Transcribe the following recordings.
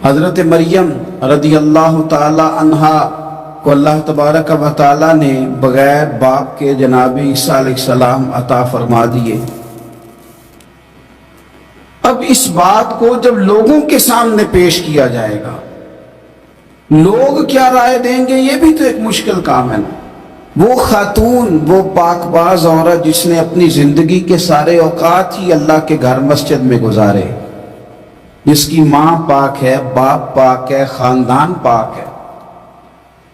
حضرت مریم رضی اللہ تعالی عنہا کو اللہ تبارک و تعالی نے بغیر باپ کے جناب عیسیٰ علیہ السلام عطا فرما دیے۔ اب اس بات کو جب لوگوں کے سامنے پیش کیا جائے گا، لوگ کیا رائے دیں گے، یہ بھی تو ایک مشکل کام ہے نا۔ وہ خاتون، وہ پاک باز عورت جس نے اپنی زندگی کے سارے اوقات ہی اللہ کے گھر مسجد میں گزارے، جس کی ماں پاک ہے، باپ پاک ہے، خاندان پاک ہے،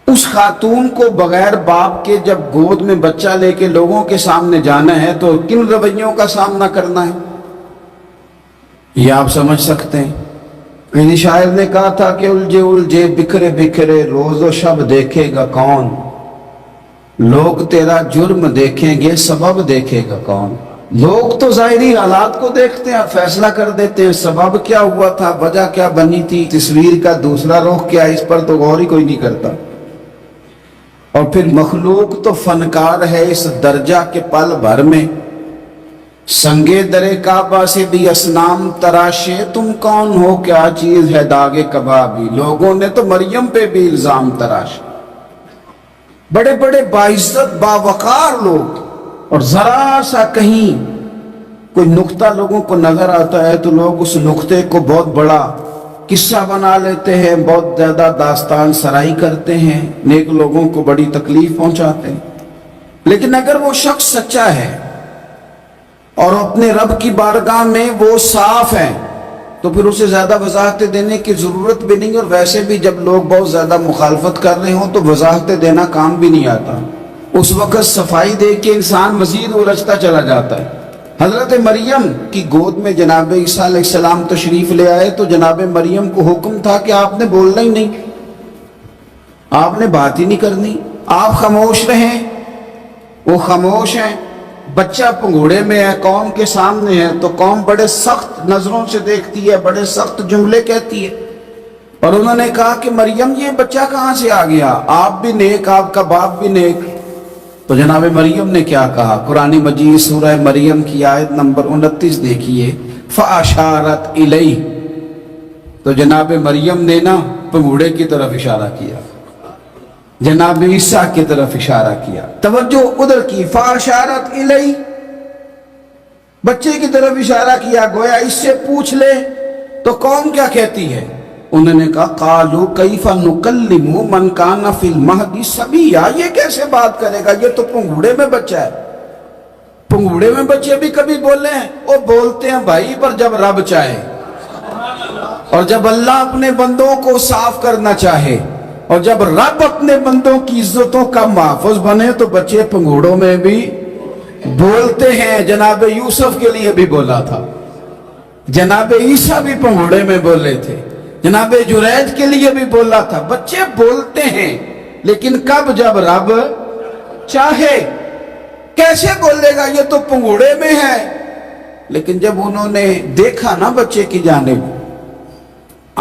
اس خاتون کو بغیر باپ کے جب گود میں بچہ لے کے لوگوں کے سامنے جانا ہے تو کن رویوں کا سامنا کرنا ہے، یہ آپ سمجھ سکتے ہیں۔ کسی شاعر نے کہا تھا کہ الجھے الجھے بکھرے بکھرے روز و شب دیکھے گا کون، لوگ تیرا جرم دیکھیں گے سبب دیکھے گا کون۔ لوگ تو ظاہری حالات کو دیکھتے ہیں، فیصلہ کر دیتے ہیں سبب کیا ہوا تھا، وجہ کیا بنی تھی، تصویر کا دوسرا رخ کیا، اس پر تو غور ہی کوئی نہیں کرتا۔ اور پھر مخلوق تو فنکار ہے اس درجہ کے پل بھر میں، سنگے درے کعبہ سے بھی اسنام تراشے، تم کون ہو کیا چیز ہے داغ کبابی۔ لوگوں نے تو مریم پہ بھی الزام تراشے، بڑے بڑے باعزت باوقار لوگ، اور ذرا سا کہیں کوئی نقطہ لوگوں کو نظر آتا ہے تو لوگ اس نقطے کو بہت بڑا قصہ بنا لیتے ہیں، بہت زیادہ داستان سرائی کرتے ہیں، نیک لوگوں کو بڑی تکلیف پہنچاتے ہیں۔ لیکن اگر وہ شخص سچا ہے اور اپنے رب کی بارگاہ میں وہ صاف ہے تو پھر اسے زیادہ وضاحتیں دینے کی ضرورت بھی نہیں، اور ویسے بھی جب لوگ بہت زیادہ مخالفت کر رہے ہوں تو وضاحتیں دینا کام بھی نہیں آتا، اس وقت صفائی دے کے انسان مزید الجھتا چلا جاتا ہے۔ حضرت مریم کی گود میں جناب عیسیٰ علیہ السلام تشریف لے آئے تو جناب مریم کو حکم تھا کہ آپ نے بولنا ہی نہیں، آپ نے بات ہی نہیں کرنی، آپ خاموش رہیں۔ وہ خاموش ہیں، بچہ پنگوڑے میں ہے، قوم کے سامنے ہے تو قوم بڑے سخت نظروں سے دیکھتی ہے، بڑے سخت جملے کہتی ہے، اور انہوں نے کہا کہ مریم یہ بچہ کہاں سے آ گیا، آپ بھی نیک، آپ کا باپ بھی نیک۔ تو جناب مریم نے کیا کہا، قرآن مجید سورہ مریم کی آیت نمبر 29 دیکھیے، فَأَشَارَتْ إِلَيْهِ، تو جناب مریم نے نا پنگوڑے کی طرف اشارہ کیا، جناب عیسیٰ کی طرف اشارہ کیا، توجہ ادھر کی، فَأَشَارَتْ إِلَيْهِ، بچے کی طرف اشارہ کیا، گویا اس سے پوچھ لے تو قوم کیا کہتی ہے۔ انہوں نے کہا قَالُوا كَيْفَ نُكَلِّمُ مَنْ كَانَ فِي الْمَهْدِ صَبِيًّا، یہ کیسے بات کرے گا، یہ تو پنگوڑے میں بچہ ہے۔ پنگوڑے میں بچے بھی کبھی بولے ہیں، وہ بولتے ہیں بھائی پر جب رب چاہے، اور جب اللہ اپنے بندوں کو صاف کرنا چاہے، اور جب رب اپنے بندوں کی عزتوں کا محافظ بنے تو بچے پنگوڑوں میں بھی بولتے ہیں۔ جناب یوسف کے لیے بھی بولا تھا، جناب عیسیٰ بھی پنگوڑے میں بولے تھے، جناب جریج کے لیے بھی بولا تھا، بچے بولتے ہیں لیکن کب، جب رب چاہے۔ کیسے بولے گا، یہ تو پنگوڑے میں ہے۔ لیکن جب انہوں نے دیکھا نا بچے کی جانب،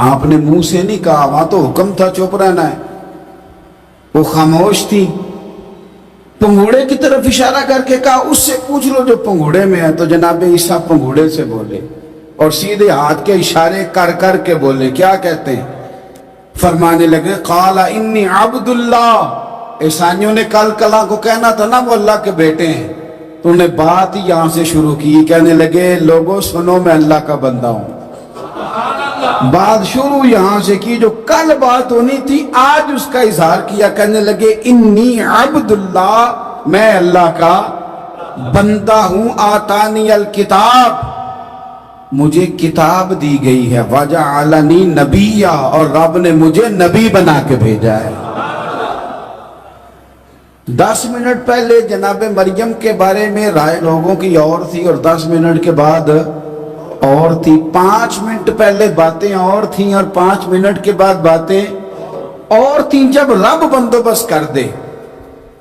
آپ نے منہ سے نہیں کہا، وہاں تو حکم تھا چپ رہنا ہے، وہ خاموش تھی، پنگوڑے کی طرف اشارہ کر کے کہا اس سے پوچھ لو جو پنگوڑے میں ہے۔ تو جناب عیسیٰ پنگوڑے سے بولے اور سیدھے ہاتھ کے اشارے کر کر کے بولے، کیا کہتے ہیں، فرمانے لگے قال انی عبد اللہ۔ عیسائیوں نے کل کلا کو کہنا تھا نا وہ اللہ کے بیٹے ہیں، تو انہیں بات ہی یہاں سے شروع کی، کہنے لگے لوگوں سنو میں اللہ کا بندہ ہوں۔ بات شروع یہاں سے کی، جو کل بات ہونی تھی آج اس کا اظہار کیا، کہنے لگے انی عبد اللہ، میں اللہ کا بندہ ہوں، آتانی الکتاب، مجھے کتاب دی گئی ہے، وَجَعَلَنِي نَبِيًّا، اور رب نے مجھے نبی بنا کے بھیجا ہے۔ 10 منٹ پہلے جناب مریم کے بارے میں رائے لوگوں کی اور تھی، اور 10 منٹ کے بعد اور تھی، 5 منٹ پہلے باتیں اور تھیں اور 5 منٹ کے بعد باتیں اور تھیں۔ جب رب بندوبست کر دے،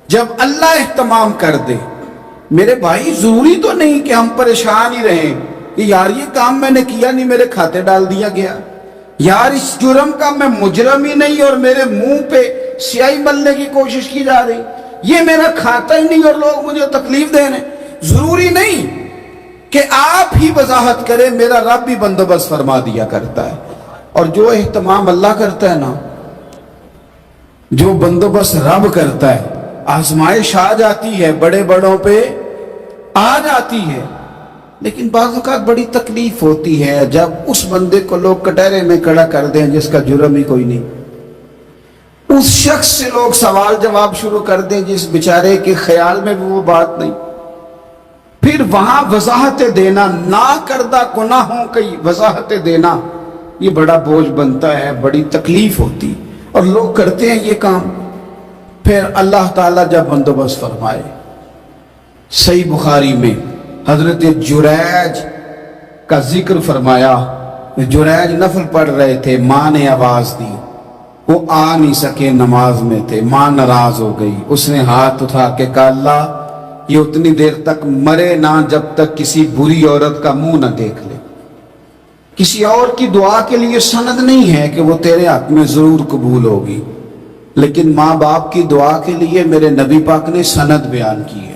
جب اللہ اہتمام کر دے، میرے بھائی ضروری تو نہیں کہ ہم پریشان ہی رہیں کہ یار یہ کام میں نے کیا نہیں، میرے کھاتے ڈال دیا گیا، یار اس جرم کا میں مجرم ہی نہیں اور میرے منہ پہ سیاہی ملنے کی کوشش کی جا رہی، یہ میرا کھاتا ہی نہیں اور لوگ مجھے تکلیف دے رہے ہیں۔ ضروری نہیں کہ آپ ہی وضاحت کریں، میرا رب بھی بندوبست فرما دیا کرتا ہے۔ اور جو اہتمام اللہ کرتا ہے نا، جو بندوبست رب کرتا ہے، آزمائش آ جاتی ہے، بڑے بڑوں پہ آ جاتی ہے، لیکن بعض اوقات بڑی تکلیف ہوتی ہے جب اس بندے کو لوگ کٹہرے میں کھڑا کر دیں جس کا جرم ہی کوئی نہیں، اس شخص سے لوگ سوال جواب شروع کر دیں جس بیچارے کے خیال میں بھی وہ بات نہیں، پھر وہاں وضاحت دینا، نہ کردہ گناہوں کی وضاحت دینا، یہ بڑا بوجھ بنتا ہے، بڑی تکلیف ہوتی، اور لوگ کرتے ہیں یہ کام۔ پھر اللہ تعالیٰ جب بندوبست فرمائے، صحیح بخاری میں حضرت جریج کا ذکر فرمایا، جریج نفل پڑھ رہے تھے، ماں نے آواز دی، وہ آ نہیں سکے، نماز میں تھے، ماں ناراض ہو گئی، اس نے ہاتھ اٹھا کے کہا اللہ یہ اتنی دیر تک مرے نہ جب تک کسی بری عورت کا منہ نہ دیکھ لے۔ کسی اور کی دعا کے لیے سند نہیں ہے کہ وہ تیرے حق میں ضرور قبول ہوگی، لیکن ماں باپ کی دعا کے لیے میرے نبی پاک نے سند بیان کی ہے۔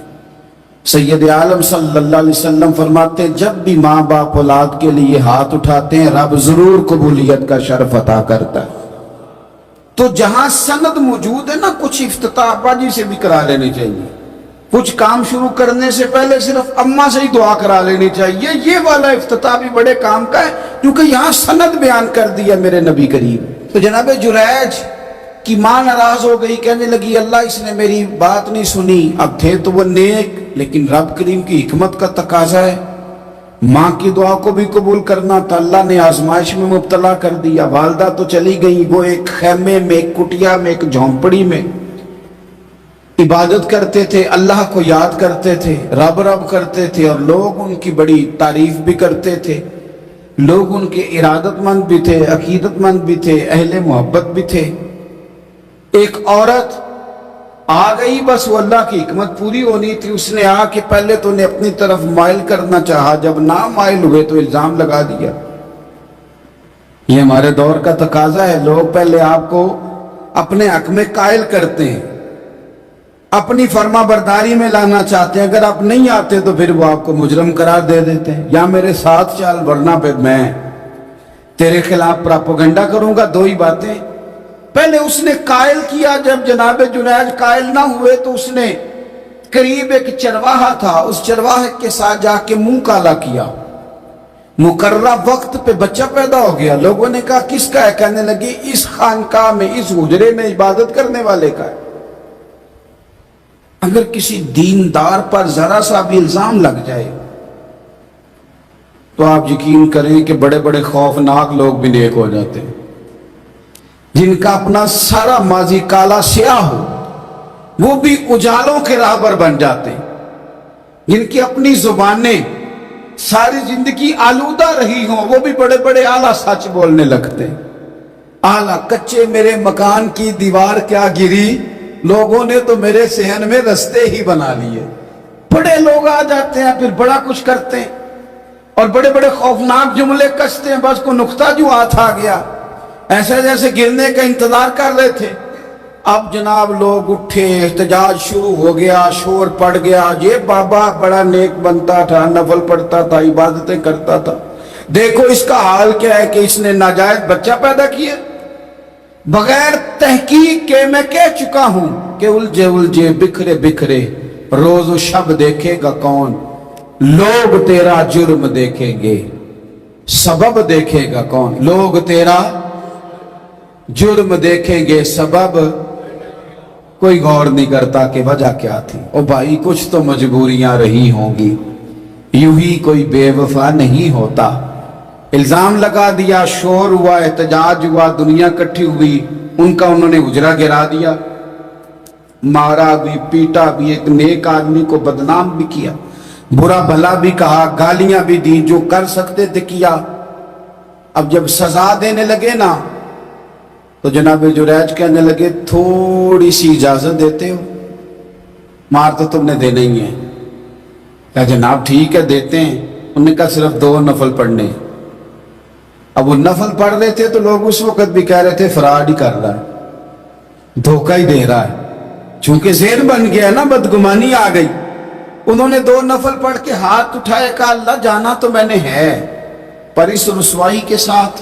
سید عالم صلی اللہ علیہ وسلم فرماتے ہیں جب بھی ماں باپ اولاد کے لیے ہاتھ اٹھاتے ہیں رب ضرور قبولیت کا شرف عطا کرتا ہے۔ تو جہاں سند موجود ہے نا، کچھ افتتاح باجی سے بھی کرا لینے چاہیے، کچھ کام شروع کرنے سے پہلے صرف اماں سے ہی دعا کرا لینی چاہیے، یہ والا افتتاح بھی بڑے کام کا ہے کیونکہ یہاں سند بیان کر دیا میرے نبی کریم۔ تو جناب جریج کی ماں ناراض ہو گئی، کہنے لگی اللہ اس نے میری بات نہیں سنی، اب تھے تو وہ نیک، لیکن رب کریم کی حکمت کا تقاضا ہے، ماں کی دعا کو بھی قبول کرنا تھا، اللہ نے آزمائش میں مبتلا کر دیا۔ والدہ تو چلی گئی، وہ ایک خیمے میں، ایک کٹیا میں، ایک جھونپڑی میں عبادت کرتے تھے، اللہ کو یاد کرتے تھے، رب رب کرتے تھے، اور لوگ ان کی بڑی تعریف بھی کرتے تھے، لوگ ان کے ارادت مند بھی تھے، عقیدت مند بھی تھے، اہل محبت بھی تھے۔ ایک عورت آ گئی، بس وہ اللہ کی حکمت پوری ہونی تھی، اس نے آ کے پہلے تو انہیں اپنی طرف مائل کرنا چاہا، جب نہ مائل ہوئے تو الزام لگا دیا۔ یہ ہمارے دور کا تقاضا ہے، لوگ پہلے آپ کو اپنے حق میں قائل کرتے ہیں، اپنی فرما برداری میں لانا چاہتے ہیں، اگر آپ نہیں آتے تو پھر وہ آپ کو مجرم قرار دے دیتے ہیں، یا میرے ساتھ چل ورنہ پھر میں تیرے خلاف پراپوگنڈا کروں گا۔ دو ہی باتیں، پہلے اس نے قائل کیا، جب جناب جنید قائل نہ ہوئے تو اس نے قریب ایک چرواہا تھا، اس چرواہے کے ساتھ جا کے منہ کالا کیا، مقررہ وقت پہ بچہ پیدا ہو گیا۔ لوگوں نے کہا کس کا ہے؟ کہنے لگے اس خانقاہ میں، اس حجرے میں عبادت کرنے والے کا ہے۔ اگر کسی دیندار پر ذرا سا بھی الزام لگ جائے تو آپ یقین کریں کہ بڑے بڑے خوفناک لوگ بھی نیک ہو جاتے ہیں، جن کا اپنا سارا ماضی کالا سیاہ ہو وہ بھی اجالوں کے راہبر بن جاتے ہیں، جن کی اپنی زبانیں ساری زندگی آلودہ رہی ہوں وہ بھی بڑے بڑے اعلیٰ سچ بولنے لگتے ہیں۔ اعلیٰ کچے میرے مکان کی دیوار کیا گری، لوگوں نے تو میرے صحن میں رستے ہی بنا لیے۔ بڑے لوگ آ جاتے ہیں، پھر بڑا کچھ کرتے ہیں اور بڑے بڑے خوفناک جملے کستے ہیں، بس کو نقطہ جو ہاتھ آ گیا ایسے جیسے گرنے کا انتظار کر رہے تھے۔ اب جناب لوگ اٹھے، احتجاج شروع ہو گیا، شور پڑ گیا، یہ بابا بڑا نیک بنتا تھا، نفل پڑھتا تھا، عبادتیں کرتا تھا، دیکھو اس کا حال کیا ہے کہ اس نے ناجائز بچہ پیدا کیا۔ بغیر تحقیق کے میں کہہ چکا ہوں کہ الجھے الجھے بکھرے بکھرے روز و شب دیکھے گا کون، لوگ تیرا جرم دیکھیں گے، سبب دیکھے گا کون، لوگ تیرا جرم دیکھیں گے، سبب کوئی غور نہیں کرتا کہ وجہ کیا تھی۔ او بھائی کچھ تو مجبوریاں رہی ہوں گی، یوں ہی کوئی بے وفا نہیں ہوتا۔ الزام لگا دیا، شور ہوا، احتجاج ہوا، دنیا کٹھی ہوئی، ان کا انہوں نے حجرہ گرا دیا، مارا بھی، پیٹا بھی، ایک نیک آدمی کو بدنام بھی کیا، برا بھلا بھی کہا، گالیاں بھی دی، جو کر سکتے تھے کیا۔ اب جب سزا دینے لگے نا تو جناب جریج کہنے لگے تھوڑی سی اجازت دیتے ہو، مار تو تم نے دینا ہی ہے۔ کہا جناب ٹھیک ہے دیتے ہیں۔ انہوں نے کہا صرف 2 نفل پڑھنے۔ اب وہ نفل پڑھ رہے تھے تو لوگ اس وقت بھی کہہ رہے تھے فراڈ ہی کر رہا ہے، دھوکہ ہی دے رہا ہے، چونکہ ذہن بن گیا نا، بدگمانی آ گئی۔ انہوں نے 2 نفل پڑھ کے ہاتھ اٹھائے، کہا اللہ جانا تو میں نے ہے پر اس رسوائی کے ساتھ،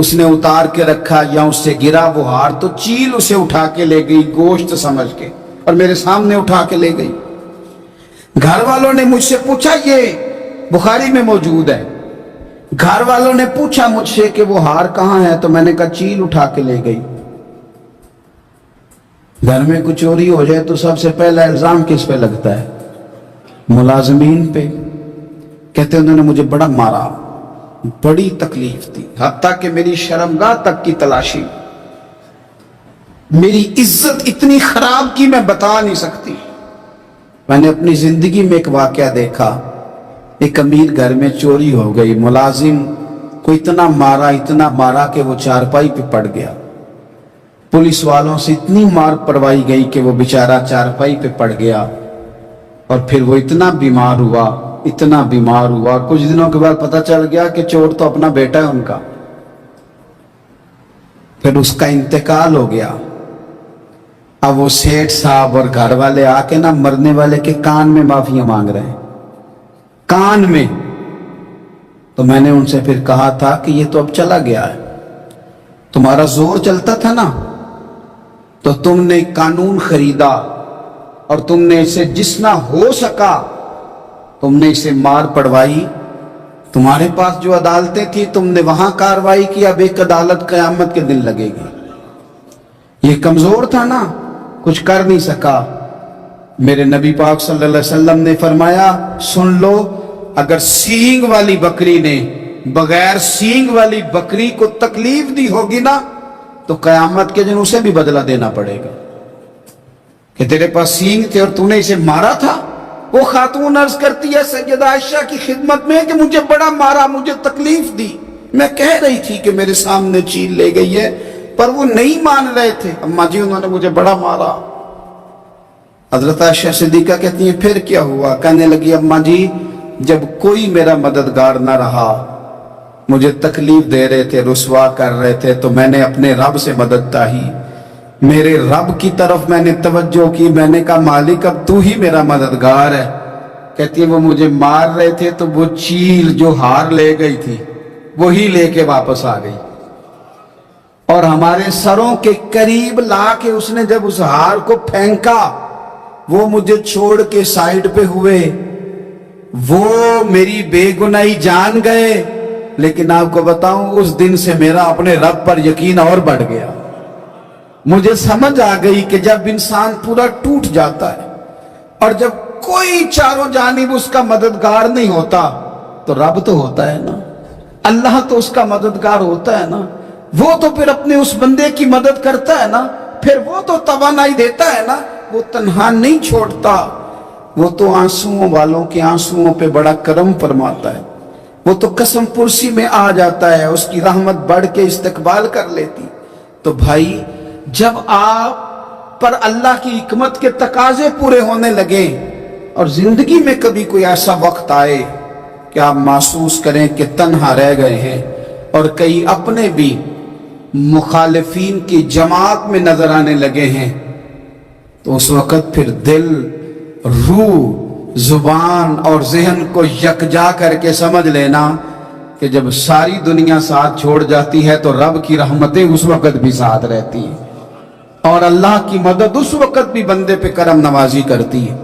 اس نے اتار کے رکھا یا اس سے گرا وہ ہار تو چیل اسے اٹھا کے لے گئی گوشت سمجھ کے اور میرے سامنے اٹھا کے لے گئی۔ گھر والوں نے مجھ سے پوچھا، یہ بخاری میں موجود ہے، گھر والوں نے پوچھا مجھ سے کہ وہ ہار کہاں ہے، تو میں نے کہا چیل اٹھا کے لے گئی۔ گھر میں کچھ چوری ہو جائے تو سب سے پہلا الزام کس پہ لگتا ہے؟ ملازمین پہ۔ کہتے ہیں انہوں نے مجھے بڑا مارا، بڑی تکلیف دی، حتیٰ کہ میری شرمگاہ تک کی تلاشی، میری عزت اتنی خراب کی میں بتا نہیں سکتی۔ میں نے اپنی زندگی میں ایک واقعہ دیکھا، ایک امیر گھر میں چوری ہو گئی، ملازم کو اتنا مارا کہ وہ چارپائی پہ پڑ گیا۔ پولیس والوں سے اتنی مار پروائی گئی کہ وہ بیچارہ چارپائی پہ پڑ گیا، اور پھر وہ اتنا بیمار ہوا، کچھ دنوں کے بعد پتہ چل گیا کہ چور تو اپنا بیٹا ہے ان کا۔ پھر اس کا انتقال ہو گیا۔ اب وہ سیٹھ صاحب اور گھر والے آ کے نا مرنے والے کے کان میں معافیاں مانگ رہے ہیں، کان میں۔ تو میں نے ان سے پھر کہا تھا کہ یہ تو اب چلا گیا ہے، تمہارا زور چلتا تھا نا، تو تم نے قانون خریدا اور تم نے اسے جتنا ہو سکا تم نے اسے مار پڑوائی، تمہارے پاس جو عدالتیں تھی تم نے وہاں کاروائی کی، اب ایک عدالت قیامت کے دن لگے گی۔ یہ کمزور تھا نا، کچھ کر نہیں سکا۔ میرے نبی پاک صلی اللہ علیہ وسلم نے فرمایا، سن لو، اگر سینگ والی بکری نے بغیر سینگ والی بکری کو تکلیف دی ہوگی نا تو قیامت کے دن اسے بھی بدلہ دینا پڑے گا، کہ تیرے پاس سینگ تھے اور تو نے اسے مارا تھا۔ وہ خاتون عرض کرتی ہے سیدہ عائشہ کی خدمت میں کہ مجھے بڑا مارا، مجھے تکلیف دی، میں کہہ رہی تھی کہ میرے سامنے چیل لے گئی ہے پر وہ نہیں مان رہے تھے، اماں جی انہوں نے مجھے بڑا مارا۔ حضرت عائشہ صدیقہ کہتی ہیں پھر کیا ہوا؟ کہنے لگی اماں جی جب کوئی میرا مددگار نہ رہا، مجھے تکلیف دے رہے تھے، رسوا کر رہے تھے، تو میں نے اپنے رب سے مدد چاہی، میرے رب کی طرف میں نے توجہ کی، میں نے کہا مالک اب تو ہی میرا مددگار ہے۔ کہتی ہے وہ مجھے مار رہے تھے تو وہ چیل جو ہار لے گئی تھی وہی لے کے واپس آ گئی، اور ہمارے سروں کے قریب لا کے اس نے جب اس ہار کو پھینکا، وہ مجھے چھوڑ کے سائیڈ پہ ہوئے، وہ میری بے گناہی جان گئے، لیکن آپ کو بتاؤں اس دن سے میرا اپنے رب پر یقین اور بڑھ گیا۔ مجھے سمجھ آ گئی کہ جب انسان پورا ٹوٹ جاتا ہے اور جب کوئی چاروں جانب اس کا مددگار نہیں ہوتا تو رب تو ہوتا ہے نا، اللہ تو اس کا مددگار ہوتا ہے نا، وہ تو پھر اپنے اس بندے کی مدد کرتا ہے نا، پھر وہ تو توانائی دیتا ہے نا، وہ تنہا نہیں چھوڑتا، وہ تو آنسوؤں والوں کے آنسوؤں پہ بڑا کرم فرماتا ہے، وہ تو قسم پرسی میں آ جاتا ہے، اس کی رحمت بڑھ کے استقبال کر لیتی۔ تو بھائی جب آپ پر اللہ کی حکمت کے تقاضے پورے ہونے لگے اور زندگی میں کبھی کوئی ایسا وقت آئے کہ آپ محسوس کریں کہ تنہا رہ گئے ہیں اور کئی اپنے بھی مخالفین کی جماعت میں نظر آنے لگے ہیں، تو اس وقت پھر دل، روح، زبان اور ذہن کو یکجا کر کے سمجھ لینا کہ جب ساری دنیا ساتھ چھوڑ جاتی ہے تو رب کی رحمتیں اس وقت بھی ساتھ رہتی ہیں، اور اللہ کی مدد اس وقت بھی بندے پہ کرم نوازی کرتی ہے۔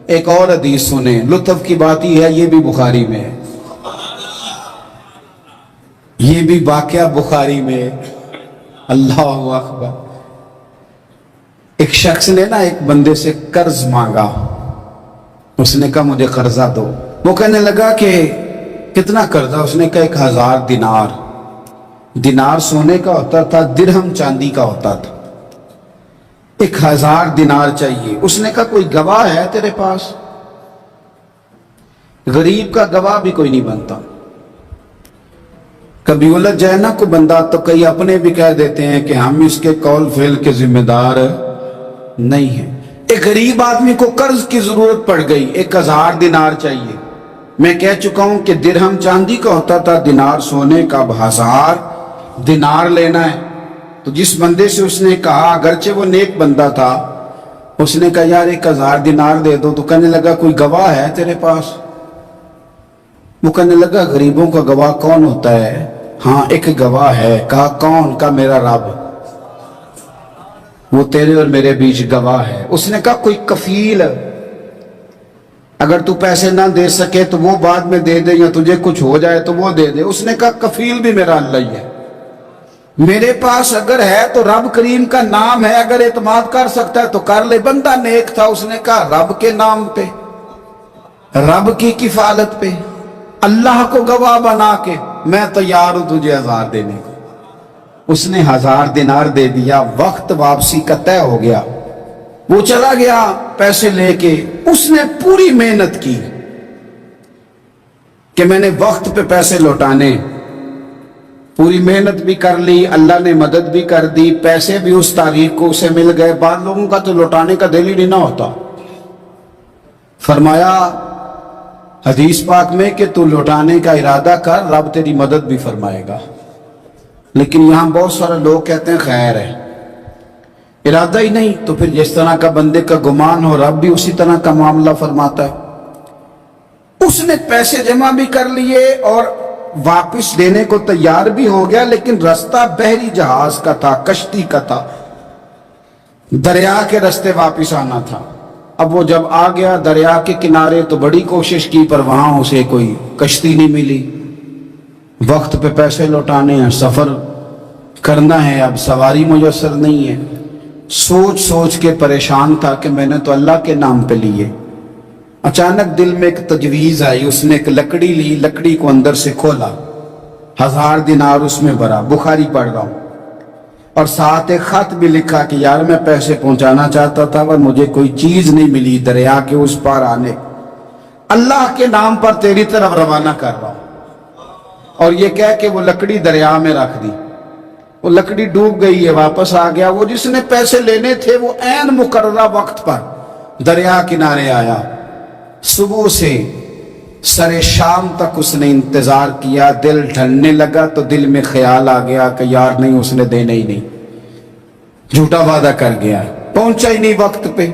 ایک اور حدیث سنیں، لطف کی بات یہ ہے، یہ بھی بخاری میں ہے، یہ بھی واقعہ بخاری میں ہے۔ اللہ اکبر۔ ایک شخص نے نا ایک بندے سے قرض مانگا، اس نے کہا مجھے قرضہ دو، وہ کہنے لگا کہ کتنا قرضہ؟ اس نے کہا 1000 دینار۔ دینار سونے کا ہوتا تھا، درہم چاندی کا ہوتا تھا، 1000 دینار چاہیے۔ اس نے کہا کوئی گواہ ہے تیرے پاس؟ غریب کا گواہ بھی کوئی نہیں بنتا، کبھی الجھ جائے نا کوئی بندہ تو کئی اپنے بھی کہہ دیتے ہیں کہ ہم اس کے قول فعل کے ذمہ دار نہیں ہیں۔ ایک غریب آدمی کو قرض کی ضرورت پڑ گئی، 1000 دینار چاہیے۔ میں کہہ چکا ہوں کہ درہم چاندی کا ہوتا تھا، دینار سونے کا، 1000 دینار لینا ہے۔ تو جس بندے سے اس نے کہا، اگرچہ وہ نیک بندہ تھا، اس نے کہا یار 1000 دینار دے دو، تو کہنے لگا کوئی گواہ ہے تیرے پاس؟ وہ کہنے لگا غریبوں کا گواہ کون ہوتا ہے؟ ہاں ایک گواہ ہے. کہا کون؟ کہا میرا رب، وہ تیرے اور میرے بیچ گواہ ہے. اس نے کہا کوئی کفیل، اگر تو پیسے نہ دے سکے تو وہ بعد میں دے دے، یا تجھے کچھ ہو جائے تو وہ دے دے. اس نے کہا کفیل بھی میرا اللہ ہی ہے، میرے پاس اگر ہے تو رب کریم کا نام ہے، اگر اعتماد کر سکتا ہے تو کر لے. بندہ نیک تھا، اس نے کہا رب کے نام پہ، رب کی کفالت پہ، اللہ کو گواہ بنا کے میں تیار ہوں تجھے 1000 دینے کو. اس نے 1000 دینار دے دیا. وقت واپسی کا طے ہو گیا، وہ چلا گیا پیسے لے کے. اس نے پوری محنت کی کہ میں نے وقت پہ پیسے لوٹانے، پوری محنت بھی کر لی، اللہ نے مدد بھی کر دی، پیسے بھی اس تاریخ کو اسے مل گئے. بعض لوگوں کا تو لوٹانے کا دل ہی نہیں نہ ہوتا. فرمایا حدیث پاک میں کہ تو لوٹانے کا ارادہ کر، رب تیری مدد بھی فرمائے گا. لیکن یہاں بہت سارے لوگ کہتے ہیں خیر ہے، ارادہ ہی نہیں. تو پھر جس طرح کا بندے کا گمان ہو، رب بھی اسی طرح کا معاملہ فرماتا ہے. اس نے پیسے جمع بھی کر لیے اور واپس دینے کو تیار بھی ہو گیا، لیکن رستہ بحری جہاز کا تھا، کشتی کا تھا، دریا کے رستے واپس آنا تھا. اب وہ جب آ گیا دریا کے کنارے تو بڑی کوشش کی، پر وہاں اسے کوئی کشتی نہیں ملی. وقت پہ پیسے لوٹانے ہیں، سفر کرنا ہے، اب سواری میسر نہیں ہے. سوچ سوچ کے پریشان تھا کہ میں نے تو اللہ کے نام پہ لیے. اچانک دل میں ایک تجویز آئی. اس نے ایک لکڑی لی، لکڑی کو اندر سے کھولا، 1000 دینار اس میں بھرا. بخاری پڑھ رہا ہوں، اور ساتھ ایک خط بھی لکھا کہ یار میں پیسے پہنچانا چاہتا تھا پر مجھے کوئی چیز نہیں ملی دریا کے اس پار آنے، اللہ کے نام پر تیری طرف روانہ کر رہا ہوں. اور یہ کہہ کہ وہ لکڑی دریا میں رکھ دی. وہ لکڑی ڈوب گئی ہے، واپس آ گیا. وہ جس نے پیسے لینے تھے وہ عین مقررہ وقت پر دریا کنارے آیا. صبح سے سر شام تک اس نے انتظار کیا. دل ڈھلنے لگا تو دل میں خیال آ گیا کہ یار نہیں، اس نے دینا ہی نہیں، جھوٹا وعدہ کر گیا، پہنچا ہی نہیں وقت پہ.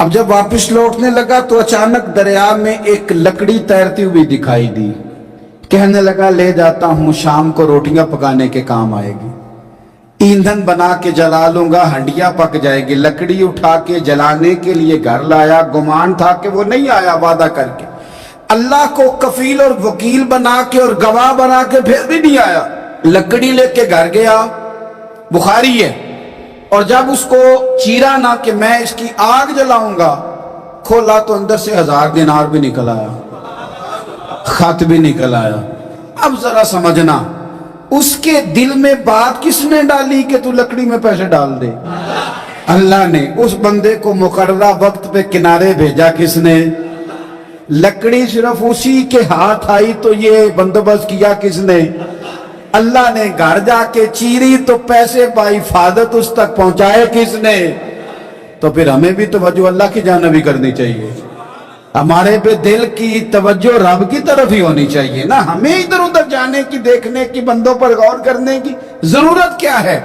اب جب واپس لوٹنے لگا تو اچانک دریا میں ایک لکڑی تیرتی ہوئی دکھائی دی. کہنے لگا لے جاتا ہوں، شام کو روٹیاں پکانے کے کام آئے گی، ایندھن بنا کے جلا لوں گا، ہنڈیاں پک جائے گی. لکڑی اٹھا کے جلانے کے لیے گھر لایا. گمان تھا کہ وہ نہیں آیا وعدہ کر کے، اللہ کو کفیل اور وکیل بنا کے اور گواہ بنا کے پھر بھی نہیں آیا. لکڑی لے کے گھر گیا، بخاری ہے. اور جب اس کو چیرا نہ کہ میں اس کی آگ جلاؤں گا، کھولا تو اندر سے 1000 دینار بھی نکل آیا، خط بھی نکل آیا. اب ذرا سمجھنا، اس کے دل میں بات کس نے ڈالی کہ تو لکڑی میں پیسے ڈال دے؟ اللہ نے. اس بندے کو مقررہ وقت پہ کنارے بھیجا کس نے؟ لکڑی صرف اسی کے ہاتھ آئی تو یہ بندوبست کیا کس نے؟ اللہ نے. گھر جا کے چیری تو پیسے بحفاظت اس تک پہنچائے کس نے؟ تو پھر ہمیں بھی توجہ اللہ کی جانب ہی کرنی چاہیے. ہمارے پہ دل کی توجہ رب کی طرف ہی ہونی چاہیے نا. ہمیں ادھر ادھر جانے کی، دیکھنے کی، بندوں پر غور کرنے کی ضرورت کیا ہے؟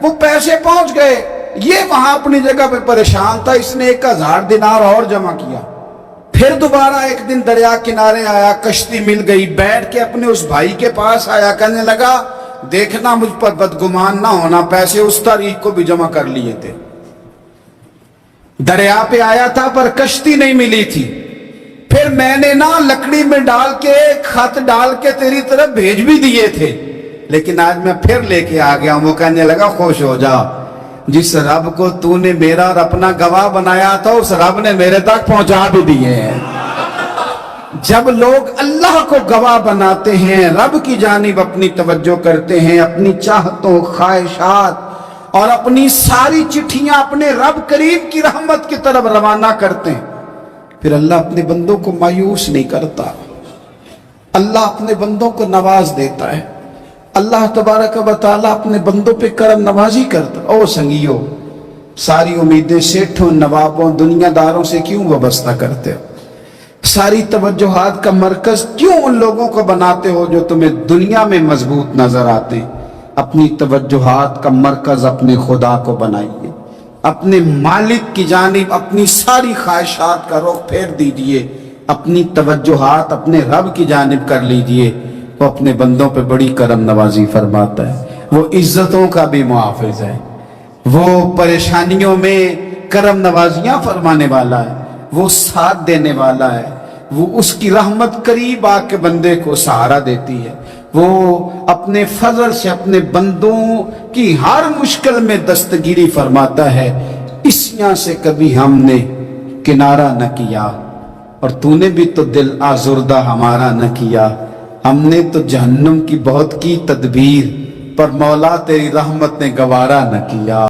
وہ پیسے پہنچ گئے، یہ وہاں اپنی جگہ پہ پریشان تھا. اس نے 1000 دینار اور جمع کیا. پھر دوبارہ ایک دن دریا کنارے آیا، کشتی مل گئی. بیٹھ کے اپنے اس بھائی کے پاس آیا، کہنے لگا دیکھنا مجھ پر بدگمان نہ ہونا، پیسے اس تاریخ کو بھی جمع کر لیے تھے. دریا پہ آیا تھا پر کشتی نہیں ملی تھی. پھر میں نے نا لکڑی میں ڈال کے خط ڈال کے تیری طرف بھیج بھی دیے تھے، لیکن آج میں پھر لے کے آ گیا ہوں. وہ کہنے لگا خوش ہو جا، جس رب کو تو نے میرا اور اپنا گواہ بنایا تھا اس رب نے میرے تک پہنچا بھی دیے ہیں. جب لوگ اللہ کو گواہ بناتے ہیں، رب کی جانب اپنی توجہ کرتے ہیں، اپنی چاہتوں، خواہشات اور اپنی ساری چٹھیاں اپنے رب کریم کی رحمت کی طرف روانہ کرتے ہیں، پھر اللہ اپنے بندوں کو مایوس نہیں کرتا. اللہ اپنے بندوں کو نواز دیتا ہے. اللہ تبارک و تعالیٰ اپنے بندوں پہ کرم نوازی کرتا. او سنگیو، ساری امیدیں سیٹھوں، نوابوں، دنیا داروں سے کیوں وابستہ کرتے ہو؟ ساری توجہات کا مرکز کیوں ان لوگوں کو بناتے ہو جو تمہیں دنیا میں مضبوط نظر آتے ہیں؟ اپنی توجہات کا مرکز اپنے خدا کو بنائیے، اپنے مالک کی جانب اپنی ساری خواہشات کا رخ پھیر دیجئے، اپنی توجہات اپنے رب کی جانب کر لیجئے. وہ اپنے بندوں پہ بڑی کرم نوازی فرماتا ہے، وہ عزتوں کا بھی محافظ ہے، وہ پریشانیوں میں کرم نوازیاں فرمانے والا ہے، وہ ساتھ دینے والا ہے، وہ اس کی رحمت قریب آ کے بندے کو سہارا دیتی ہے، وہ اپنے فضل سے اپنے بندوں کی ہر مشکل میں دستگیری فرماتا ہے۔ اس یہاں سے کبھی ہم نے کنارہ نہ کیا، اور تو نے بھی تو دل آزردہ ہمارا نہ کیا، ہم نے تو جہنم کی بہت کی تدبیر، پر مولا تیری رحمت نے گوارا نہ کیا۔